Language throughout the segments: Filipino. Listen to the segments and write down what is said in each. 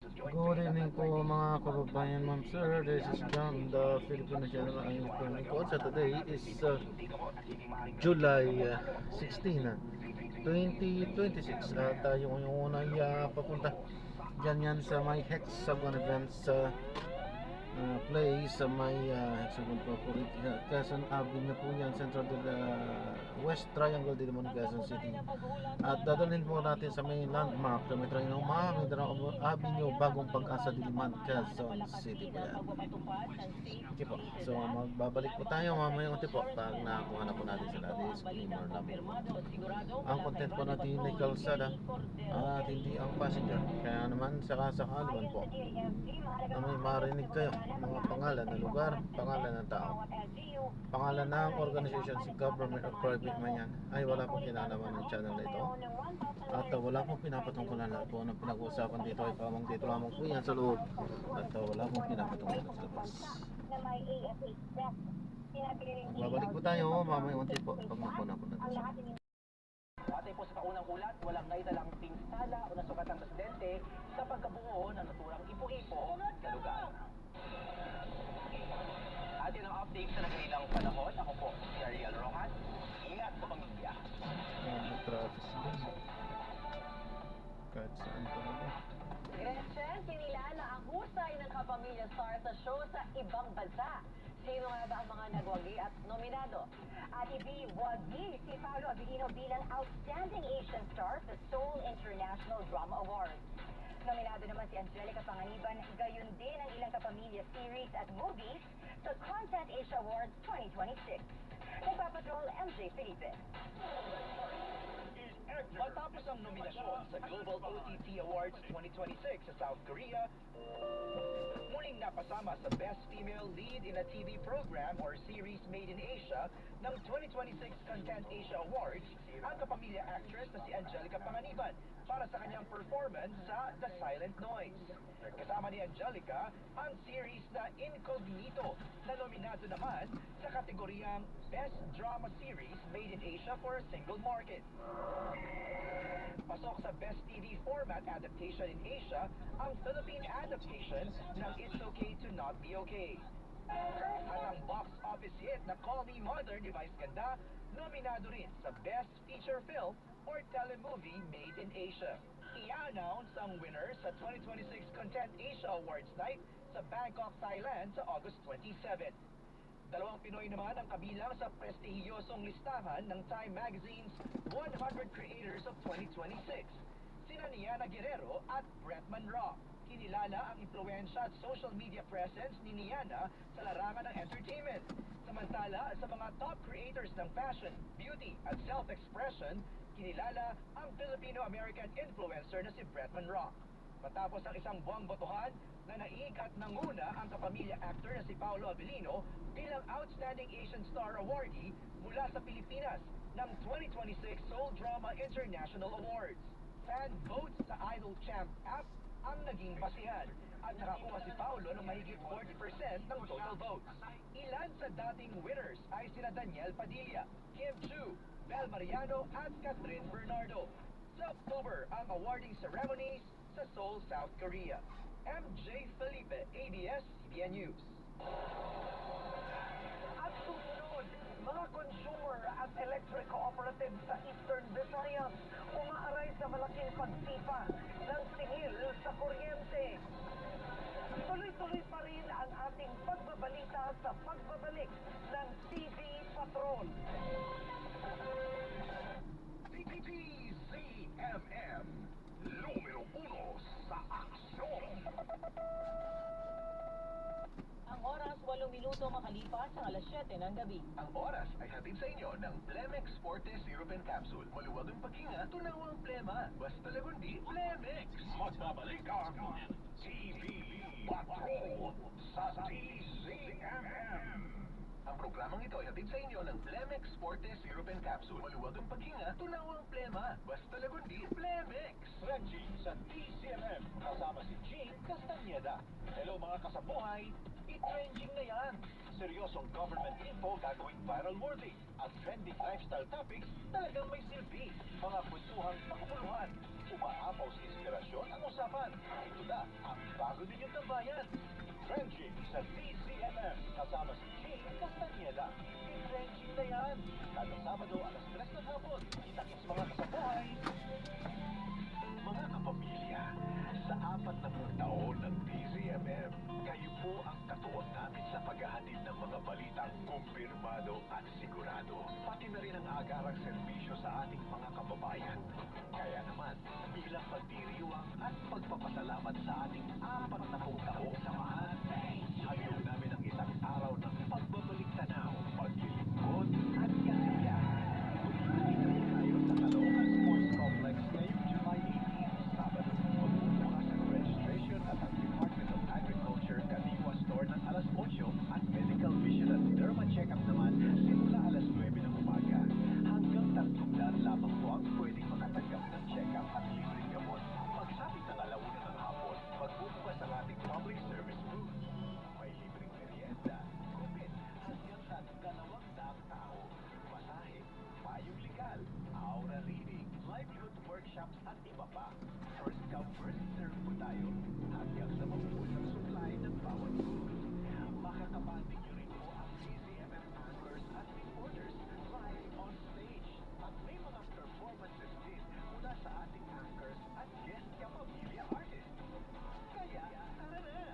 Good evening po mga kababayan, ma'am sir. This is John, the Filipino General Economic Coach. So today is July 16, 2026. At yung una ay papunta dyan yan sa may Hexagon Events place sa may Hexagon Corporate Quezon Avenue po yan, Central West Triangle, Diliman, Quezon City. At dadalhin po natin sa may landmark na may train ng Mindanao Avenue, Bagong Pag-asa, Diliman, Quezon City po yan. Okay po, so magbabalik po tayo mamaya unti po pag nakakuha na po natin sila. Disclaimer lang po. Ang content po natin ay kalsada at hindi ang passenger. Kaya naman sakasakaliman po na may marinig kayo mga pangalan ng lugar, pangalan ng tao, pangalan ng organization, si government or private man yan, ay wala pong kinalaman ng channel na ito. At wala pong pinapatungkulan na po ng pinag-uusapan dito ay pamang dito lamang po yan sa loob. At wala pong pinapatungkulan sa labas. Babalik po tayo mamaya unti po pag napuna po natin. Batay po sa kaunang ulat, walang naitalang pinsala o nasukat ang presidente sa pagkabuo ng naturang ipo-ipo sa lugar. At yun ang update sa nagalilang panahon. Ako po, si Ariel Rojas. Ingat sa pamilya. Traffic din. Kahit saan talaga. Gretchen, kinilala ang husay ng kapamilya star sa show sa ibang bansa. Sino nga ba ang mga nagwagi at nominado? At ibiwagi si Paolo Abilino bilang Outstanding Asian Star sa Seoul International Drama Awards. Nominado naman si Angelica Panganiban, gayon din ang ilang kapamilya series at movies sa Content Asia Awards 2026. Nagpapatrol MJ Felipe. Matapos ang nominasyon sa Global OTT Awards 2026 sa South Korea, muling napasama sa Best Female Lead in a TV Program or Series Made in Asia ng 2026 Content Asia Awards ang kapamilya actress na si Angelica Panganiban para sa kanyang performance sa The Silent Noise. Kasama ni Angelica ang series na Incognito na nominado naman sa kategoryang Best Drama Series Made in Asia for a Single Market. Pasok sa Best TV Format Adaptation in Asia ang Philippine adaptation ng It's Okay to Not Be Okay. At ang box office hit na Call Me Mother ni Vice Ganda, nominado rin sa Best Feature Film or Telemovie Made in Asia. I-announce ang winner sa 2026 Content Asia Awards Night sa Bangkok, Thailand sa August 27. Dalawang Pinoy naman ang kabilang sa prestihiyosong listahan ng Time Magazine's 100 Creators of 2026. Sina Niana Guerrero at Bretman Rock. Kinilala ang impluensya at social media presence ni Niana sa larangan ng entertainment. Samantala, sa mga top creators ng fashion, beauty at self-expression, kinilala ang Filipino-American influencer na si Bretman Rock. Matapos ang isang buwang botohan, nanaig at nanguna ang kapamilya actor na si Paolo Abilino bilang Outstanding Asian Star Awardee mula sa Pilipinas ng 2026 Seoul Drama International Awards. Fan votes sa Idol Champ app ang naging basihan at nakakuha si Paolo ng mahigit 40% ng total votes. Ilan sa dating winners ay sina Daniel Padilla, Kim Chu, Bel Mariano at Catherine Bernardo. Sa October ang awarding ceremonies sa Seoul, South Korea. MJ Felipe, ABS-CBN News. At susunod, mga consumer at electric cooperatives sa Eastern Visayas umaaray sa malaking pagtipa ng singil sa kuryente. Tuloy-tuloy pa rin ang ating pagbabalita sa pagbabalik ng TV Patrol. CPP-CMM, numero 1 sa aksyon. Ang oras, 8 minuto makalipas ang alas 7 ng gabi. Ang oras ay hatid sa inyo ng Plemex Forte Syrup and Capsule. Maluwag ang paghinga, tunaw ang plema. Basta lagundi, Plemex. Magbabalik ang TV Patrol sa TCMM. Ang programang ito ay hatid sa inyo ng Plemex Forte Syrup and Capsule. Maluwag ang paghinga, tunaw ang plema. Basta lagundi, Plemex. Reggie sa TCMM kasama si Jean Castañeda. Hello mga kasabuhay, i-trending na yan. Seryosong government info gagawing viral worthy. At trending lifestyle topics talagang may silbi. Mga kwentuhang makabuluhan. Umaapaw sa inspirasyon ang usapan. tula ang bago ninyong tambayan. Trending sa DCMM kasama si Jane Castañeda. I-trending na yan. Kada Sabado alas 3 ng hapon. Kita-kits mga kasabuhay. Mga kapamilya, sa 40 taon ng DZMM, kayo po ang katuwang namin sa paghahatid ng mga balitang kumpirmado at sigurado. Pati na rin ang agarang serbisyo sa ating mga kababayan. Kaya naman, bilang pagdiriwang at pagpapasalamat sa ating 40 taong samahan, hanggang namin ang isang araw ng pagbabalik tanaw, paglilingkod at kasiyahan. Magkikita tayo sa Caloocan Sports Complex ngayong July 18, Sabado. Magbubukas ang registration at ang Department of Agriculture Kadiwa Store ng alas 8 at Medical Vision at Derma Check-up naman simula alas 9 ng umaga. Hanggang 300 lamang po ang pwedeng makatanggap ng check-up at libreng gamot. Pagsapit ng 1 ng hapon, magbubukas ang ating public service booth. May libreng merienda, gupit, hanggang sa 200 tao. Masahe, payong legal, aura reading, livelihood workshops at iba pa. First come, first serve po tayo. Hanggang sa mabubuo ng supply ng bawat booth. Makakabanding nyo rin po ang DZMM anchors at reporters live on stage. At may mga performances din mula sa ating anchors at guest kapamilya artists. Kaya, tara na!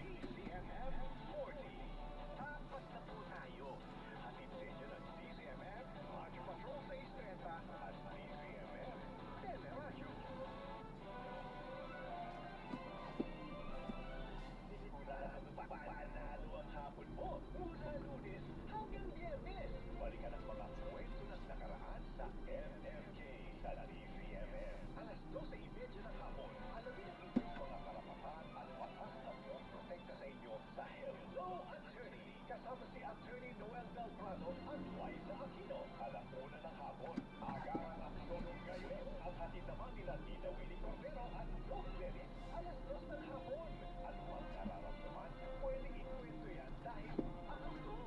DZMM 40. Tapat na po tayo. Hatid sa inyo ng DZMM, Radyo Patrol sa Istreta at DZMM Teleradyo. Panalo ang hapon mo mula Lunes hanggang Biyernes. Balikan ang mga kwento ng nakaraan sa MMK sa DZMM. Alas 12:30 ng hapon, alamin ang inyong mga karapatan at batas na protekta sa inyo sa Hello Attorney. Kasama si Attorney Noel Belgrano at Liza Aquino. Alas 1 ng hapon, agaran ang solong ngayon. Ang hatid naman nila Tita Winnie Cordero at Doc Dennis. Alas 2 ng hapon. Ano mang nararamdaman, pwedeng ikwento yan dahil ako to,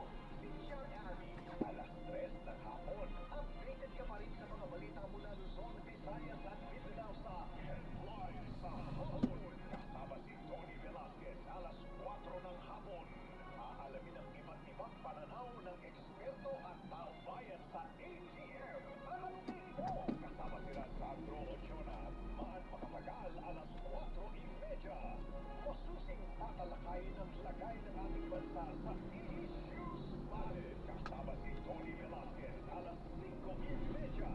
si John Abby. Alas 3 ng hapon, updated ka pa rin sa mga balita mula Luzon, Visayas at Mindanao sa Headline sa Hapon. Kasama si Tony Velasquez, alas 4 ng hapon. Aalamin ang iba't ibang pananaw ng eksperto at taong bayan sa ATM. Alamin mo! Kasama sila Sandro Ochoa at Man Makatagal, alas 4:30. Masusing tatalakayin ang lagay ng ating bansa sa issues natin. Kasama si Tony Velasquez, alas 5:30.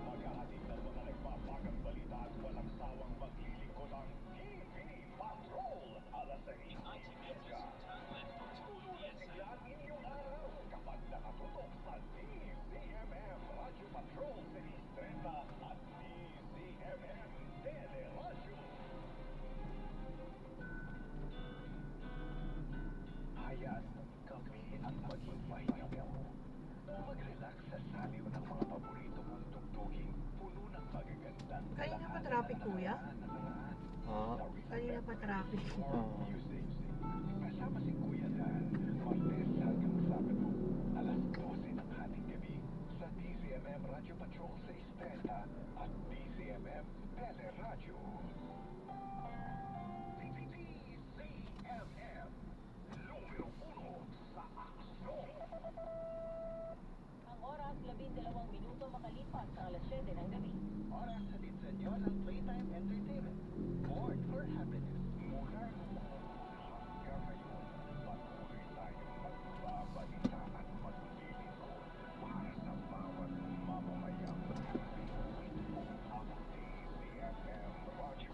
Maghahatid ng mga nagpapagang balita at walang sawang maglilingkod ang TV Patrol, alas 6:30. Sigla ang inyong araw kapag nakatutok sa DZMM Radyo Patrol sa Istreta at DZMM Teleradyo. Hayaan mong kami ang maging pahinga mo. Mag-relax sa saliw ng mga paborito mong tugtugin, puno ng magagandang Kanina pa traffic, kuya? Kanina pa traffic. Music. Kasama si Kuya Dan, Martes hanggang Sabado, alas 12 ng hating gabi sa DZMM Radyo Patrol sa Istreta at DZMM Teleradyo. DZMM, numero 1 sa aksyon. Ang oras, 12 minuto makalipas sa alas 7 ng gabi. Oras sa din sa inyo ng Playtime Entertainment. Born for happiness. Mula hanggang ngayon, patuloy tayong magbabalita at maglilingkod para sa bawat mamamayang Pilipino. Ang DZMM Radyo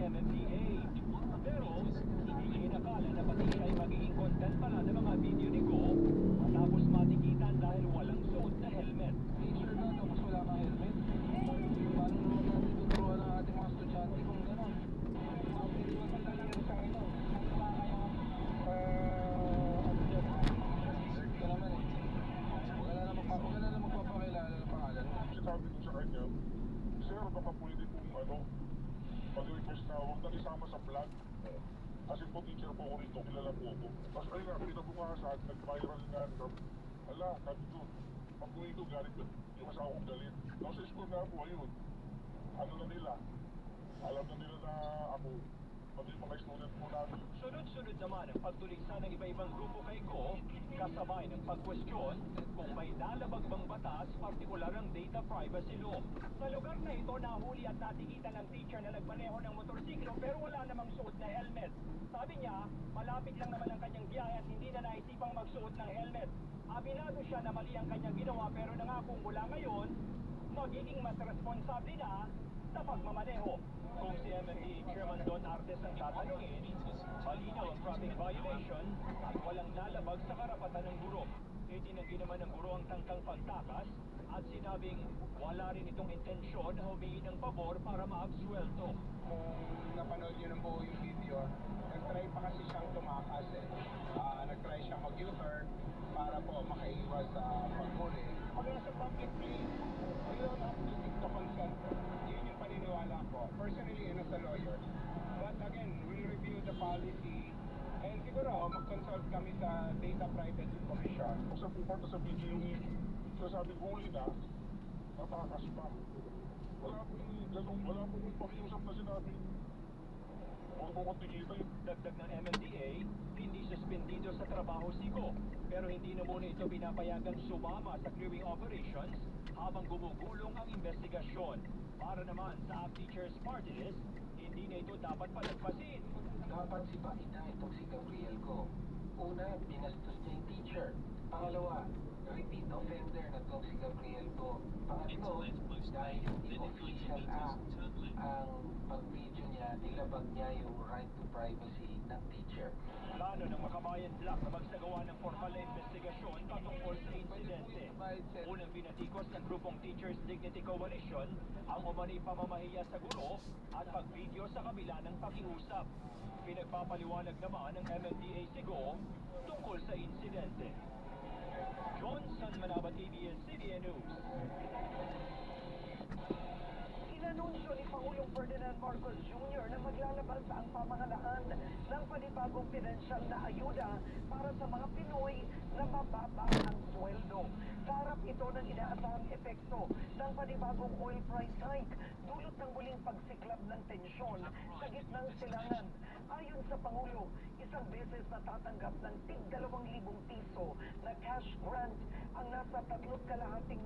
MMDA. Pero hindi inakala na pati siya ay magiging content pala ng mga video ni Go matapos matikitan dahil walang suot na helmet. Teacher na, tapos wala kang helmet. Paano naman natin tuturuan ang ating mga estudyante kung gano'n? Hindi naman madali sa akin, no? Ano dyan? Ito naman eh. Wala na magpapakilala ng pangalan mo. Sinabi ko sa kanya, sir, baka pwede kong mag-request na huwag na isama sa vlog. Kasi po teacher po ko rito, kilala po ko. Tapos ayun nga, pinabukasan, nag-viral nga. Ala, sabi ko, pag po ito, galit ko. Yung asawa kong galit. Tapos sa school nga po, ayun. Ano na nila? Alam na nila na ako, pati yung mga student po namin. Sunod-sunod naman ang pagtuligsa ng iba-ibang grupo kay Go, kasabay ng pagkwestiyon kung may lalabag bang batas, partikular ang data privacy law. Sa lugar na ito, nahuli at natikitan ng teacher na nagmaneho ng motorsiklo pero wala namang suot na helmet. Sabi niya, malapit lang naman ang kanyang biyahe at hindi na naisipang magsuot ng helmet. Aminado siya na mali ang kanyang ginawa pero nangakong mula ngayon, magiging mas responsable na sa pagmamaneho. Kung si MMDA Chairman Don Artes ang tatanungin, malinaw ang traffic violation at walang lalabag sa karapatan ng guro. Itinanggi naman ng guro ang tangkang pagtakas at sinabing wala rin itong intensyon na humingi ng pabor para maabsuelto. Kung napanood nyo ng buo yung video, nag-try pa kasi siyang tumakas eh. Nag-try siyang mag-U-turn para po makaiwas sa paghuli. Pag nasa public place, we don't have to seek the consent. Yun yung paniniwala ko. Personally, as a lawyer. But again, we'll review the policy and siguro mag-consult kami sa Data Privacy Commission. Kung sa pupunta sa video yung sasabi ko huli na, napakakas pa. Wala po yung ganun, wala po yung pakiusap na sinabi. Huwag po kong tikita yun. Dagdag ng MMDA, hindi suspendido sa trabaho si Go, pero hindi na muna ito pinapayagang sumama sa clearing operations habang gumugulong ang investigasyon. Para naman sa APT Teachers Party List, hindi na ito dapat palagpasin. Dapat sipain na itong si Gabriel Go. Una, binastos niya yung teacher. Pangalawa, repeat offender na itong si Gabriel Go. Pangatlo, dahil hindi official act ang pag-video niya, nilabag niya yung right to privacy ng teacher. Plano ng Makabayan Black na magsagawa ng formal na investigasyon patungkol sa insidente. Unang binatikos ng grupong Teachers Dignity Coalition ang umano'y pamamahiya sa guro at pag-video sa kabila ng pakiusap. Pinagpapaliwanag naman ng MMDA Sigo tungkol sa insidente. Johnson Manabat, ABS-CBN News. Inanunsyo ni Pangulong Ferdinand Marcos Jr. na maglalabas ang pamahalaan ng panibagong pinansyal na ayuda para sa mga Pinoy na mababa ang sweldo. Sa harap ito ng inaasahang epekto ng panibagong oil price hike, dulot ng muling pagsiklab ng tensyon sa gitnang silangan. Ayon sa Pangulo, isang beses na tatanggap ng tig 2,000 piso na cash grant ang nasa 3.2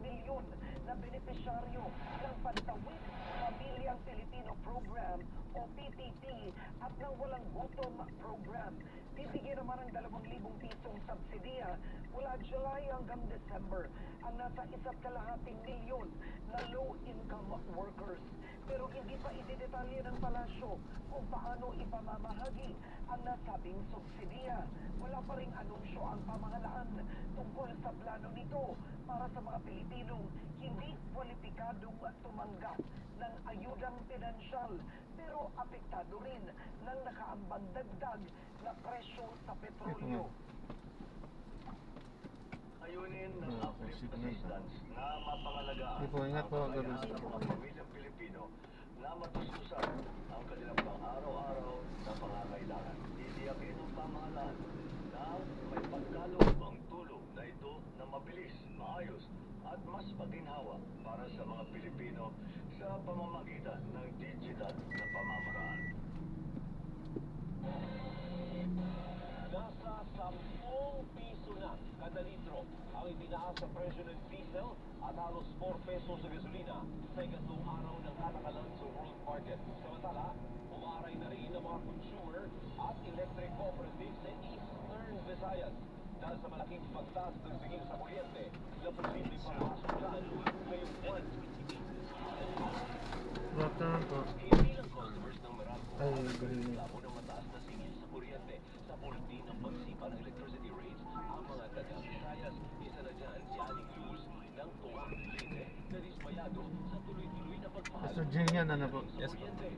milyon na benepisyaryo ng Pantawid Pamilyang Pilipino Program o PPP at ng Walang Gutom Program. Bibigyan naman ng 2,000 pisong subsidiya mula July hanggang December ang nasa 1.2 milyon na low-income workers. Pero hindi pa ididetalye ng palasyo kung paano ipamamahagi ang nasabing subsidiya. Wala pa ring anunsyo ang pamahalaan tungkol sa plano nito para sa mga Pilipinong hindi kwalipikadong tumanggap ng ayudang pinansyal pero apektado rin ng nakaambang dagdag na presyo sa petrolyo. Ayunin ng uplift assistance na mapangalagaan Sige po, ingat po, ang God bless. kakayahan ng mga pamilyang Pilipino na matustusan ang kanilang pang-araw-araw na pangangailangan. Titiyakin ng pamahalaan na may pagkaloob ang tulong na ito na mabilis, maayos at mas maginhawa para sa mga Pilipino sa pamamagitan ng digital na pamamaraan. Nasa 10 piso na kada litro ang itinaas sa presyo ng diesel at halos 4 pesos sa gasolina sa ikatlong araw ng kalakalan sa world market. Samantala, umaray na rin ang mga consumer at electric cooperatives sa Eastern Visayas dahil sa malaking pagtaas ng singil sa kuryente na posibleng pangasulan ngayong buwan. Bata po. Hindi lang customers ng Meralco Ay, galing. Reklamo ng mataas na singil sa kuryente sa bulti ng pagsipa ng electricity rates ang mga tagang Visayas. Isa na dyan si Aling Luz ng Tuwa Leyte na dismayado sa tuloy-tuloy na pagmahal Mr. Jinian, ano po? sa kuryente.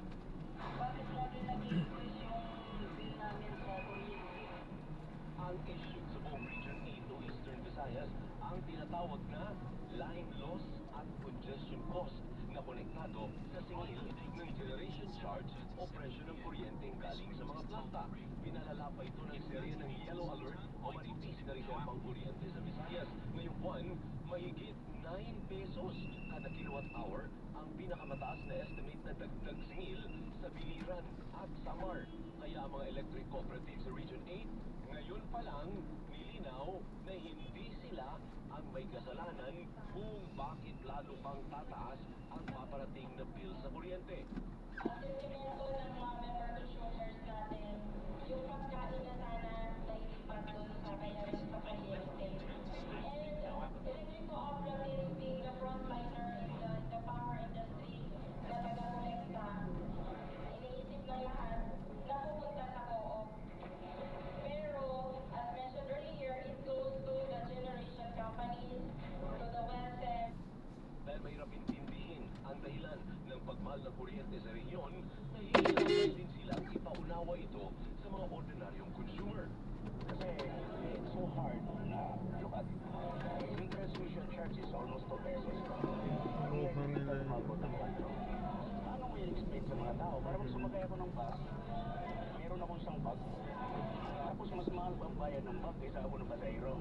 Ang issue sa buong Region 8 o Eastern Visayas ang tinatawag na line loss at congestion cost na konektado sa singil ng generation charge o presyo ng kuryenteng galing sa mga planta. Pinalala pa ito ng serye ng yellow alert o manipis na reservang kuryente sa Visayas. Ngayong buwan, mahigit 9 pesos kada kilowatt hour ang pinakamataas na estimate na dagdag singil sa Biliran at Samar. Kaya ang mga electric cooperatives sa Region 8 ngayon pa lang nilinaw na hindi sila ang may kasalanan kung bakit lalo pang tataas ang paparating na bill sa kuryente. Ang sentimento ng mga member consumers natin, yung pagkain na sana nailipat doon sa bayarin sa kuryente. And electric cooperatives being the frontliner in the power industry na taga-kolekta, iniisip ng lahat na pupunta sa co-op. Pero, as mentioned earlier, it goes to the generation companies, to the welfare. Dahil mahirap intindihin ang dahilan ng pagmahal ng kuryente sa rehiyon, nahihirapan din silang ipaunawa ito sa mga ordinaryong consumer. Kasi it's so hard na look at yung transmission charge is almost 2 pesos. Kuha nila yun. Paano mo i-explain sa mga tao? Para kung sumakay ako ng bus, meron akong isang bag. Tapos mas mahal ba ang bayad ng bag kaysa ako ng pasahero?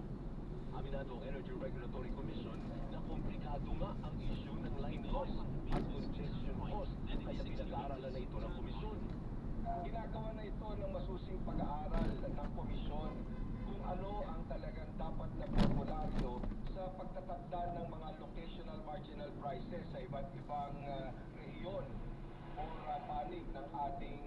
Aminado ang Energy Regulatory Commission na komplikado nga ang issue ng line loss at congestion cost, kaya pinag-aaralan na ito ng komisyon. Ginagawa na ito ng masusing pag-aaral ng komisyon kung ano ang talagang dapat na formularyo sa pagtatakda ng mga locational marginal prices sa iba't ibang rehiyon o panig ng ating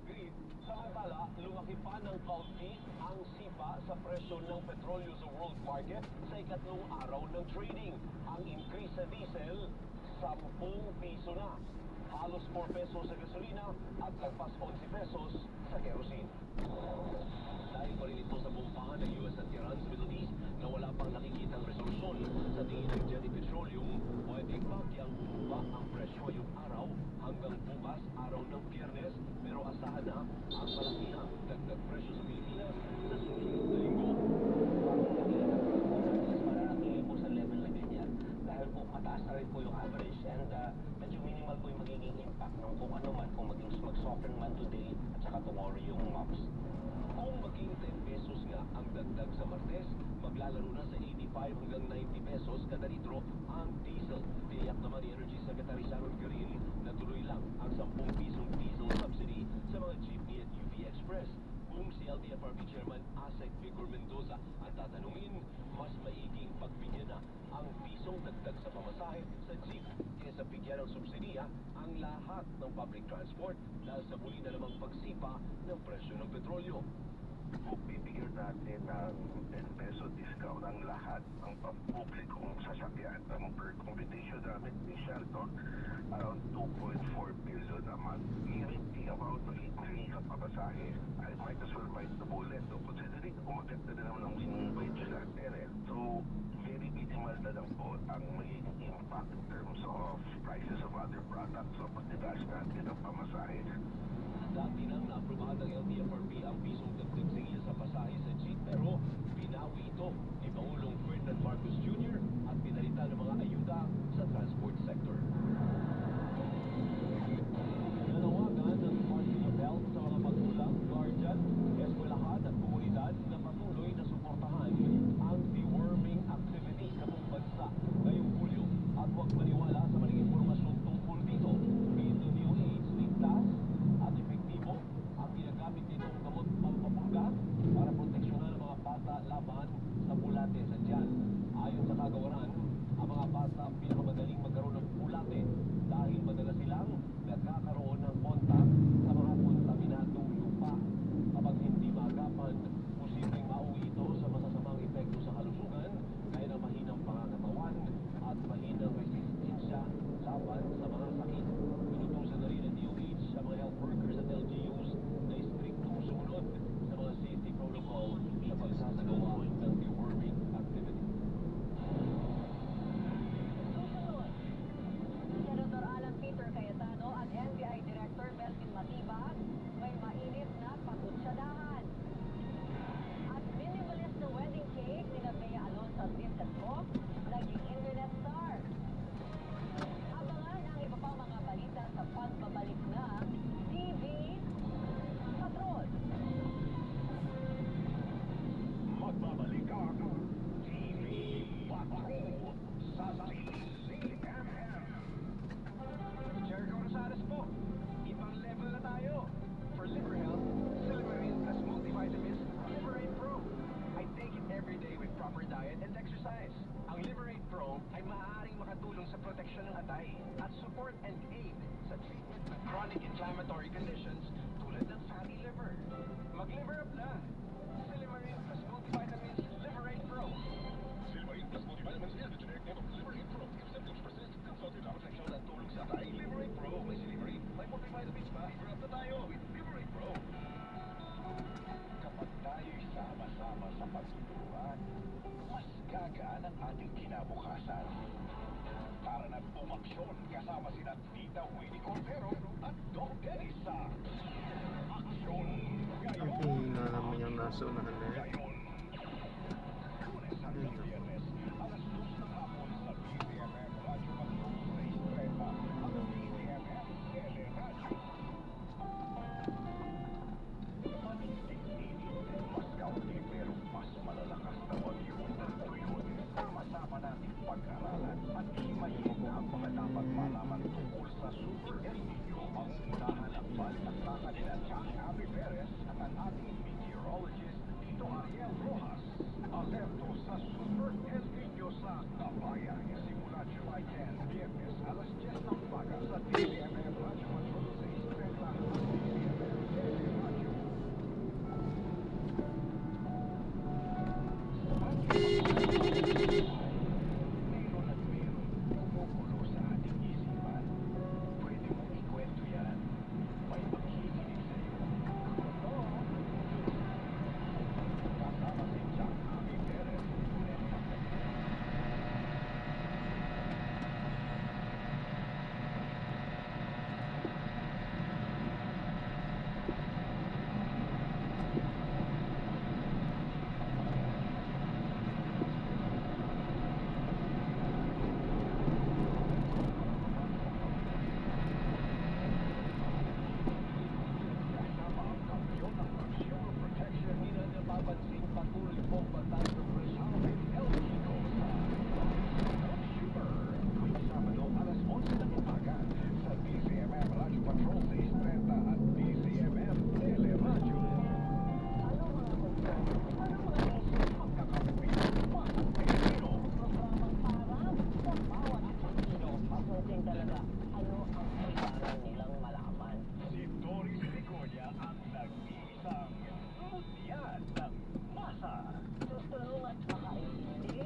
grid. Samantala, lumaki pa ng kaunti ang sipa sa presyo ng petrolyo sa world market sa ikatlong araw ng trading. Ang increase sa diesel, 10 piso na. Halos 4 pesos sa gasolina at lagpas 11 pesos sa kerosene. Dahil pa rin ito sa bumpahan ng US at Iran sa Middle East na wala pang nakikitang resolusyon sa tingin ng Jetty Petroleum, pwedeng bagyang bumaba ang presyo ngayong araw hanggang bukas araw ng Biyernes, pero asahan na ang malakihang dagdag presyo sa Pilipinas sa susunod na linggo. Mananatili po sa level na ganyan dahil po mataas na rin po yung average and medyo minimal po yung magiging impact ng kung ano man, kung mag-soften man today at saka tomorrow yung MOPS. Kung maging 10 pesos nga ang dagdag sa Martes, maglalaro na sa 85 hanggang 90 pesos kada litro ang diesel. Tiyak naman ni Energy Secretary Sharon Garin na tuloy lang ang 10 pisong diesel subsidy sa mga jeepney at UV Express. Kung si LTFRB Chairman Asek Vigor Mendoza ang tatanungin, mas maiging pagbigyan na ang pisong dagdag sa pamasahe sa jeep kaysa bigyan ng subsidiya ang lahat ng public transport dahil sa muli na namang pagsipa ng presyo ng petrolyo. Kung bibigyan natin ng 10 peso discount ang lahat ng pampublikong sasakyan, ang per computation namin ni Shelton, around 2.4 billion a month. Even the amount of increase sa pamasahe, I might as well bite the bullet. So, considering umagat na naman ang minimum wage natin eh. So, very minimal na lang po ang magiging impact in terms of prices of other products. So, pagtitaas natin ang pamasahe. Dati nang naaprubahan ng LTFRB ang pisong dagdag singil sa pasahe sa jeep, pero binawi ito ni Pangulong Ferdinand Marcos Jr. at pinalitan ng mga ayuda sa transport sector. Nanawagan ng Department of Health sa mga magulang, guardian, eskwelahan at komunidad na patuloy na suportahan ang deworming activity sa buong bansa ngayong Hulyo at huwag maniwala sa maling impormasyon tungkol dito. PWH ligtas at epektibo ang ginagamit nitong gamot pampapurga para proteksyonan ang mga bata laban sa bulate sa tiyan. Ayon sa kagawaran patay at support and aid sa treatment ng chronic inflammatory conditions tulad ng fatty liver. Mag-liver up na! Silimarin plus multivitamins Liverate Pro. Silmarine plus multivitamins is the generic name of Liverate Pro. If symptoms persist, consult your doctor. Proteksyon at tulong sa atay, Liverate Pro. May Silimarin, may multivitamins pa. Liver up na tayo with Liverate Pro. Kapag tayo'y sama-sama sa pagtutulungan, mas gagaan ang ating kinabukasan. Para na umaksyon kasama sina Tita Winnie Cordero at Doc Dennis sa Aksyon Ang Ngayon. hina naman yung nasa unahan na yan. Ngayon. Lunes hanggang Biyernes, alas 2 ng hapon sa BCMM Radyo Patrol 630 at BCMM Teleradyo. Mas kaunti pero mas malalakas na bagyo ng tuyon. Sama-sama nating pag-aralan at himayin ang mga dapat malaman tungkol sa Super El Nino. Ang unahan ng balitaktakan nila Jack Abby Perez at ang ating meteorologist Tito Ariel Rojas. Alerto sa Super El Nino sa Kabayan. Simula July 10, Biyernes, alas 10 ng umaga sa DCMM Radyo Patrol 630 at DCMM Teleradyo. Meron at meron kumukulo sa ating isipan. Pwede mong ikwento yan. May makikinig sa'yo. Totoo. Kasama si Jack Abby Perez. Lunes hanggang kasama ang kampiyon ng consumer protection. Hindi na napapansing patuloy pong bantay ng presyon. El Chico sa Consumer. Tuwing Sabado, alas 11 ng umaga sa DCMM Radyo Patrol 630 at DCMM Teleradyo. Ano mga concern? Ano mga issues? Magkakamping Pasok Pilipino. Programang para sa bawat Pilipino. Pasukin talaga. Ano ang kailangan nilang malaman? Si Doris Rigoya ang nag-iisang mutya ng masa. Tutulong at makaintindi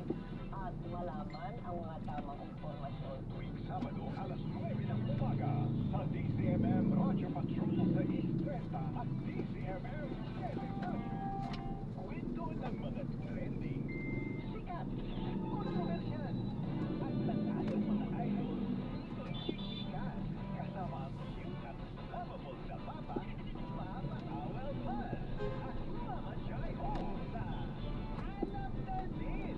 at malaman ang mga tamang impormasyon. Tuwing Sabado, alas 9 ng umaga sa DCMM Radyo Patrol sa 630 at DCMM Teleradyo. Kwento ng mga trending, sikat, kontrobersyal, at matayong mga idol. Dito'y chichikas kasama ang cute at lovable na papa, Papa Awel Paz, at Mama Joy Ho sa Alam na Din.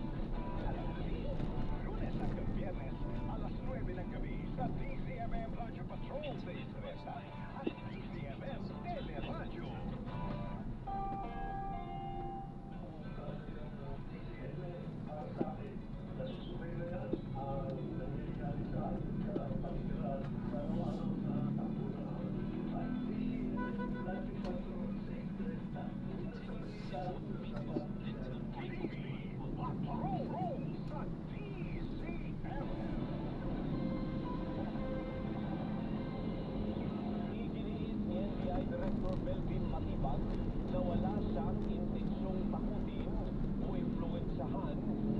Alam na Din, Lunes hanggang Biyernes, alas 9 ng gabi sa DCMM Radyo Patrol sa 630 at DCMM Teleradyo. Patrol sa DCMM. Iginiit ni NBI Director Melvin Matibag na wala siyang intensyong takutin o impluwensyahan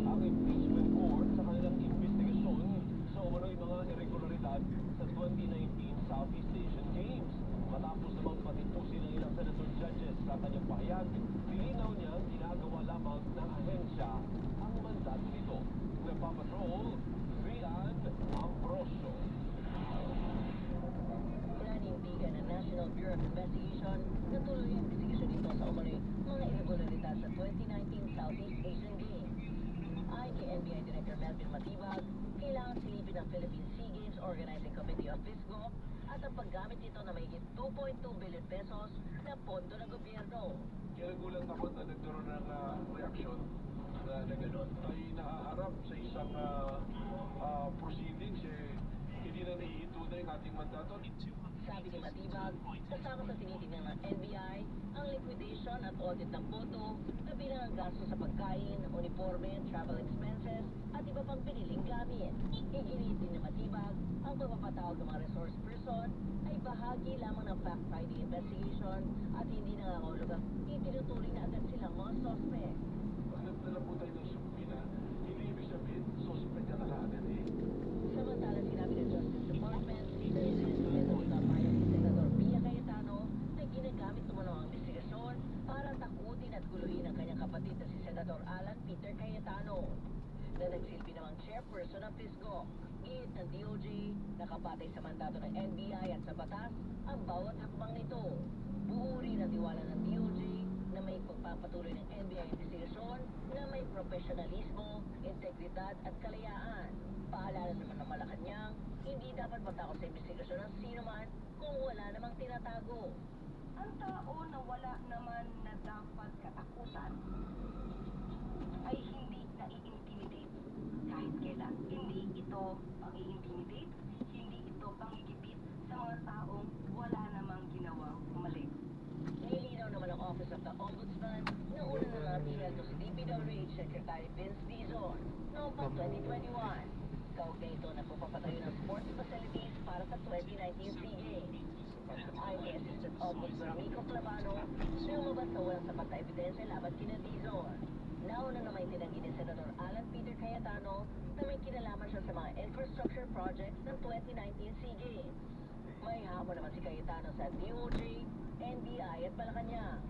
ang impeachment court sa kanilang investigasyon sa umano'y mga irregularidad sa 2019 Southeast Asian Games. Matapos namang patipusin ng ilang senator judges sa kanyang pahayag, nilinaw niyang ginagawa lamang ng ahensya ang mandato nito. Nagpapatrol, Rian Ambrosio. Nanindigan ng National Bureau of Investigation na tuloy ang investigasyon nito sa umano'y mga irregularidad sa 2019 Southeast Asian Games. Ayon kay NBI Director Melvin Matibag, kailangan silipin ng Philippine Sea Games Organizing Committee of FISGO at ang paggamit nito na mahigit 2.2 billion pesos na pondo ng gobyerno. Kaya gulat ako na nagkaroon ng reaksyon na gano'n. Tayo nahaharap sa isang proceedings, hindi na naiintunay ang ating mandato. Sabi ni Matibag, kasama sa tinitingnan ng NBI ang liquidation at audit ng boto, kabilang ang gasto sa pagkain, uniforme, travel expenses, at iba pang piniling gamit. Iginiit din ni Matibag pagpapatawag ng mga resource person ay bahagi lamang ng fact-finding investigation at hindi nangangahulugang itinuturing na agad silang mga suspect. Pag nagdala po tayo ng subpoena, hindi ibig sabihin, suspect ka na kaagad eh. Samantala, sinabi ng Justice Department na isinisigaw sa payag ni Senador Pia Cayetano na ginagamit umano ang investigasyon para takutin at guluhin ang kanyang kapatid na si Senador Alan Peter Cayetano na nagsilbi namang chairperson ng PISGO. Giit ng DOJ, nakabatay sa mandato ng NBI at sa batas ang bawat hakbang nito. Buo rin ang tiwala ng DOJ na may pagpapatuloy ng NBI investigasyon na may profesionalismo, integridad at kalayaan. Paalala naman ng Malacanang, hindi dapat matakot sa investigasyon ng sino man kung wala namang tinatago. Ang tao na wala naman na dapat katakutan ay hindi nai-intimidate kahit kailan. Hindi ito pang-i-intimidate, hindi ito pang-igipit sa mga taong wala namang ginawang mali. Nilinaw naman ang Office of the Ombudsman na una na nabihan to si DPWH Secretary Vince Dizon noong pang 2021. Kaugnay ito na pagpapatayo ng sports facilities para sa 2019 SEA Games. Ayon kay Assistant Ombudsman Rico Clavano, lumabas na walang sapat na ebidensya laban kina Dizon. Nauna na may tinanggi ni Senador Alan Peter Cayetano na may kinalaman siya sa mga infrastructure projects ng 2019 SEA Games. May hamon naman si Cayetano sa DOJ, NBI at Malacanang.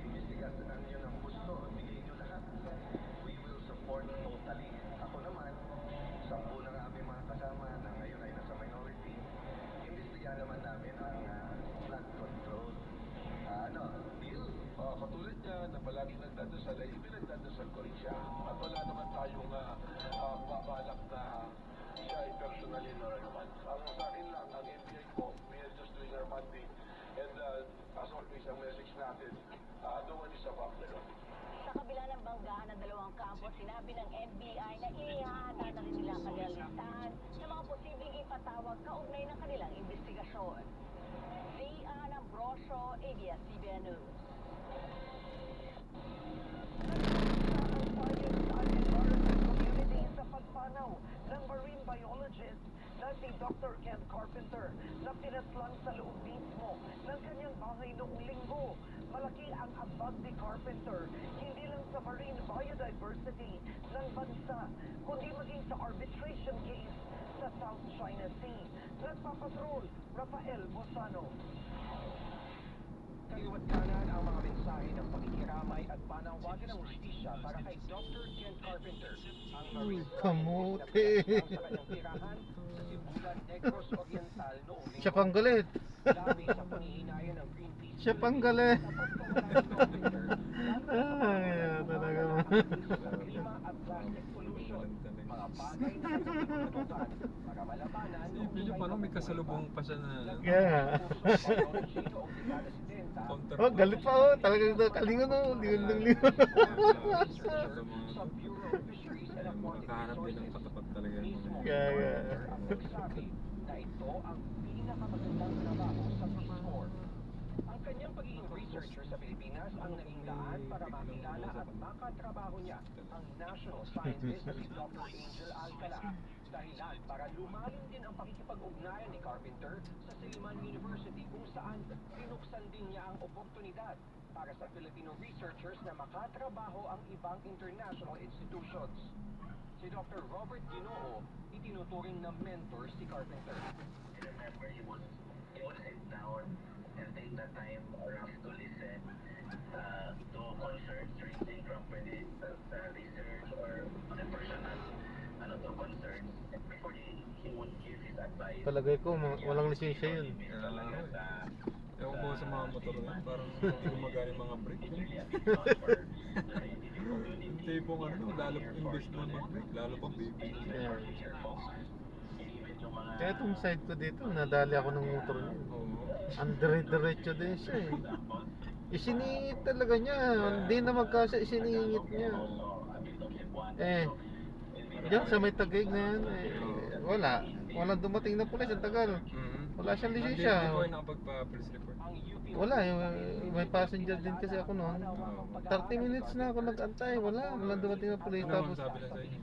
Investigasyonan niyo ng gusto, bigay niyo lahat. We will support totally. Ako naman, 10 na nga aming mga kasama na ngayon ay nasa minority. Imbestigahan naman namin ang flood control. Bill, katulad niya na palagi nagdadasal ay pinagdadasal ko rin siya. At wala naman tayong babalak na siya ay personally na naman. Ang sa akin lang, ang NBI ko, we are just doing our mandate. And as always, ang message natin, no one is above the law. Sa kabila ng banggahan ng dalawang kampo, sinabi ng NBI na ihahanda na rin nila ang kanilang listahan ng mga posibleng ipatawag kaugnay ng kanilang investigasyon. Si Ana Ambrosio, ABS-CBN News. Community sa pagpanaw ng marine biologist na si Dr. Ken Carpenter na pinaslang sa loob mismo ng kanyang bahay noong linggo. Malaki ang abag ni Carpenter, hindi lang sa marine biodiversity ng bansa, kundi maging sa arbitration case sa South China Sea. Nagpapatrol, Rafael Bosano. Kaliwat kanan ang mga mensahe ng pakikiramay at panawagan ng hustisya para kay Dr. Ken Carpenter, ang marine Kamote. scientist na sa kanyang tirahan sa Sibulan, Negros Oriental noong linggo. Siya pang galit. Dami sa panghihinayang ng Greenpeace. Siya pang galit. Dapat pawala ni Carpenter, Ay, talaga mo. klima at plastic pollution, mga bagay na katulad para malabanan Medyo parang may kasalubong pa siya na Kaya nga. counter. Oh, galit pa oh. Talagang kalingon oh. Lingon ng lingon. Makaharap din ang katapat talaga yung mga Kaya. na ito ang pinakamagandang trabaho sa Peace Corps. Ang kanyang pagiging researcher sa Pilipinas ang naging daan para makilala at makatrabaho niya ang national scientist na si Dr. Angel Alcala. Dahilan para lumalim din ang pakikipag-ugnayan ni Carpenter sa Silliman University kung saan binuksan din niya ang oportunidad para sa Filipino researchers na makatrabaho ang ibang international institutions. Si Dr. Robert Ginoo, itinuturing na mentor si Carpenter. Remember, he would sit down and take the time enough to listen to concerns ranging from the research or the personal concerns. And before he would give his advice. Palagay ko, walang lisensya yun. Ewan ko sa mga motor na, parang hindi gumagana yung mga brake. Tipong lalo imbes na mag-brake, lalo pang baby. Kaya itong side ko dito, nadali ako ng motor niya. Oo. Ang dire-diretso din siya eh. Isiningit talaga niya, hindi na magkasa isiningit niya. Diyan sa may Taguig na yan, walang dumating na pulis, ang tagal. Wala siyang lisensya. Hindi ko ay nakapagpa-police report. Wala, may passenger din kasi ako noon. 30 minutes na ako nag-antay, walang dumating na pulis. Ano ang Tapos, sabi na sa inyo?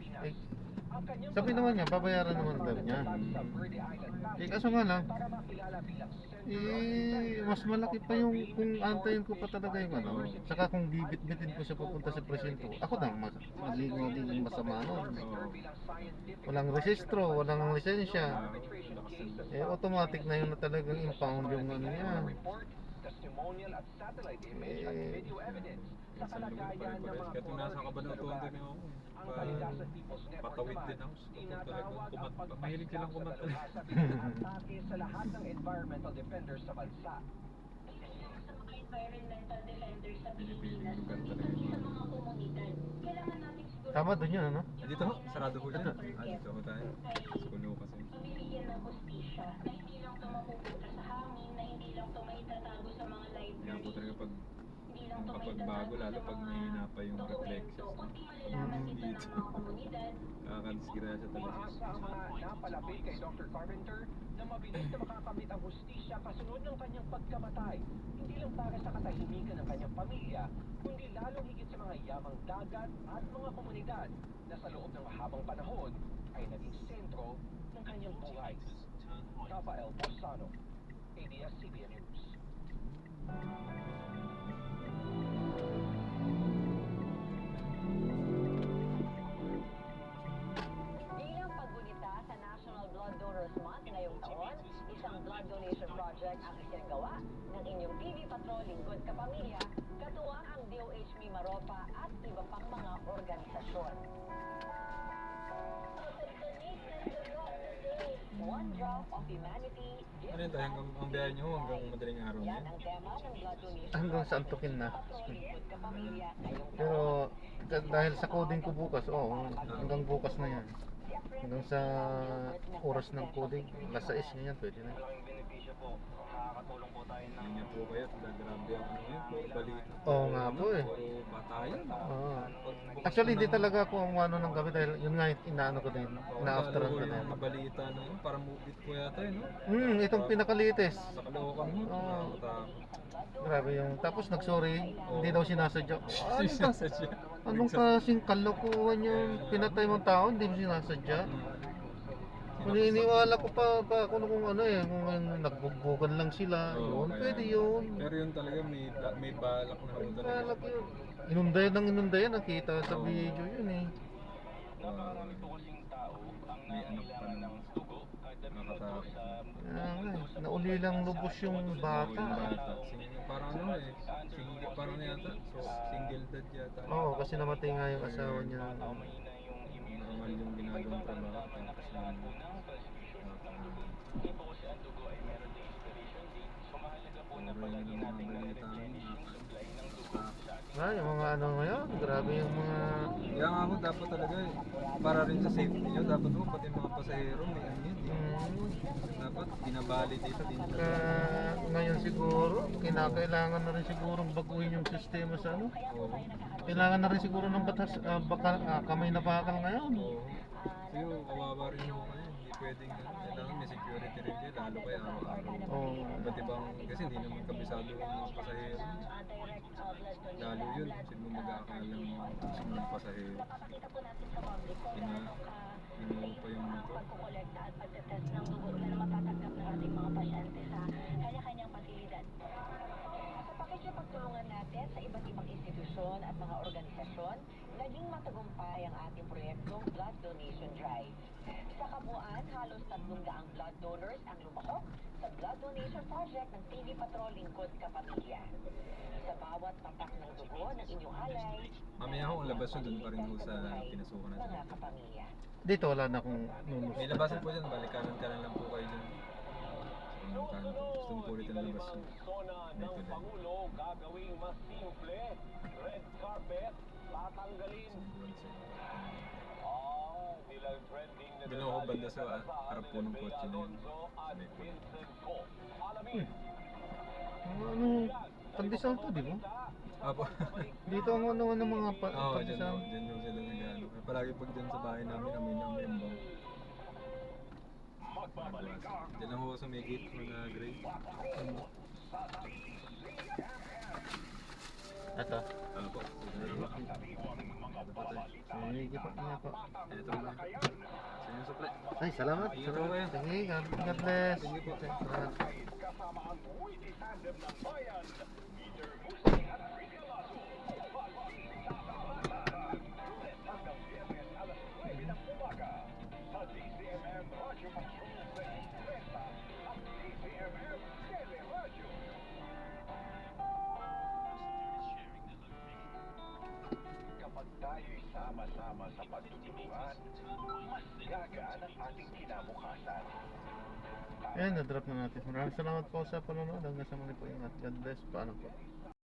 ang kanyang Sabi naman niya, babayaran naman daw niya. sa Verde Island Eh kaso nga lang, para makilala bilang sentro mas malaki pa yung kung antayin ko pa talaga yung ano. Saka kung bibit-bitin ko siya papunta sa presinto, ako na magiging masama nun. Walang resistro, walang lisensya. Eh automatic na yun na talagang impound yung ano niya. testimonial at satellite image at video evidence sa kalagayan ng mga Kaya nasa kabanatuan din ako. ang Kalikasan People's Network Patawid naman, din ako. tinatawag ang Talagang mahilig silang pagpastak kumanta. sa atake sa lahat ng environmental defenders sa bansa. sa mga environmental defenders sa Pilipinas, Lugar kundi talaga. pati sa mga komunidad. Kailangan natin siguro Tama doon yun, ano? Dito ho, sarado ho dyan. Dito ho tayo. Sa kulo kasi. pamilyan ng hustisya na hindi lang ito mapupunta sa hangin, na hindi lang ito maitatago sa mga Kaya po library, talaga pag hindi lang ito kapagbago, lalo pag mahina pa yung reflexes. dokumento, kundi malalaman dito ng mga komunidad. Nakakadisgrasya talaga. Umaasa ang mga napalapit kay Dr. Carpenter na mabilis na makakamit ang hustisya kasunod ng kanyang pagkamatay. Hindi lang para sa katahimikan ng kanyang pamilya, kundi lalong higit sa mga yamang dagat at mga komunidad na sa loob ng mahabang panahon ay naging sentro ng kanyang buhay. Rafael Borsano, ABS-CBN News. Bilang paggunita sa National Blood Donors Month ngayong taon, isang blood donation project ang isinagawa ng inyong TV Patrol Lingkod Kapamilya, katuwang ang DOH Mimaropa at iba pang mga organisasyon. One drop of humanity is Ano yun tayo, ang biyahe nyo hanggang madaling araw na yan yun? ang tema ng blood donation Hanggang sa antukin na. Patrol Lingkod Kapamilya ngayong Pero dahil sa coding ko bukas, hanggang bukas na yan. Hanggang sa oras ng coding, alas 6 ngayon, pwede na. Malaking benepisyo po. Nakakatulong po tayo ng Ganyan po kayo, grabe ang ano yun, puro balita. Oo nga po eh. Puro batayan. Oo. Actually, hindi talaga ako ang ano ng gabi dahil yun nga inaano ko din, ina-afteran ko din. Yung balita na yun, parang movie ko yata yun, no? Itong pinakalites. Sa Caloocan mo, Oo. nakakatakot. Grabe yung, tapos nagsorry, hindi daw sinasadya. Sinasadya. Anong kasing kalokohan yung pinatay mong tao, hindi mo sinasadya? Maniniwala ko pa ako kung ano eh, kung nagbugbugan lang sila, Oo, yun, kaya- pwede yun. Pero yun talaga, may balak na ho talaga. Balak yun. Inundayan, nakita sa video yun eh. napakarami po kasing tao ang May anak pa nangailangan naman. ng dugo at damit po Nakatakot. sa Nauli lang lubos yung Yung bata. Parang ano eh, parang ano yata, so single dad yata. Oo, kasi namatay nga yung asawa niya. mahina yung immune Normal yung ginagawang trabaho. pinakasalan po ng transfusion. Hindi po kasi ang dugo ay meron din expiration date. So mahalaga po na palagi nating nare-replenish yung supply ng dugo sa ating Yung mga ano ngayon, grabe yung mga... Kaya nga ako dapat talaga eh, para rin sa safety nyo, dapat mo pati mga pasahero may ano yun. Dapat binabali dito din. Ngayon siguro, kinakailangan na rin siguro baguhin yung sistema sa ano. Oo. Kailangan na rin siguro ng batas, kamay na bakal ngayon. Oo. Siguro kawawa rin yung ano, hindi pwedeng ano, kailangan may security rin din, lalo kaya araw-araw. Oo. Iba't ibang, kasi hindi naman kabisado yung mga pasahero. Lalo yun, sino mag-aakala ng mga pasahero. Napakita po natin sa public ko Inuho pa yung motor. pagkukolekta at pagtetest ng dugo na matatanggap ng ating mga pasyente sa kanya-kanyang pasilidad. Sa pakikipagtulungan natin sa iba't ibang institusyon at mga organisasyon, naging matagumpay ang ating proyektong Blood Donation Drive. Sa kabuuan, halos 300 blood donors ang lumahok sa Blood Donation Project ng TV Patrol Lingkod Kapamilya. Sa bawat patak ng dugo ng inyong alay, Mamaya ho, ang labas yun, doon pa rin ho sa pinasukan mga natin. kapamilya. Dito wala na akong nunus. May labasan po dyan, balikanan lang po kayo dyan. Ang kanto, gusto po ulit ang labas yun. Sona May ng tulay. Pangulo gagawing mas simple, red carpet, tatanggalin. Nilang trending na Doon ako banda sa harap po ng kotse na yun. at May tulay. Vincent Co. Alamin, Ano, pandesal to, di ba? Apo. Dito ang ano ng mga Oo, dyan pandesal. ho, dyan ho sila nag-ano. Palagi pag dyan sa bahay namin, amoy na amoy ang bango. Dyan lang ho sa may gate mo na gray. Ito. Apo. Ano pa tayo? Sige po, ingat po. Ito na. Sa inyo supply. Ay, salamat. Ingat po kayo. Sige, God bless. Sige po. Salamat. Kasama ang witty tandem ng bayan, Peter Musi at Rica Lasso. Balita sa Bataan. Lunes hanggang Biyernes alas 9 ng umaga. Sa DCMM Radio Patrol sa Impresa at DCMM Teleradyo. Kapag tayo'y sama-sama sa pagtutulungan, mas gagaan ang ating kinabukasan. Ayan, na-drop na natin. Maraming salamat po sa panonood. Hanggang sa muli po, ingat. God bless. Paano po?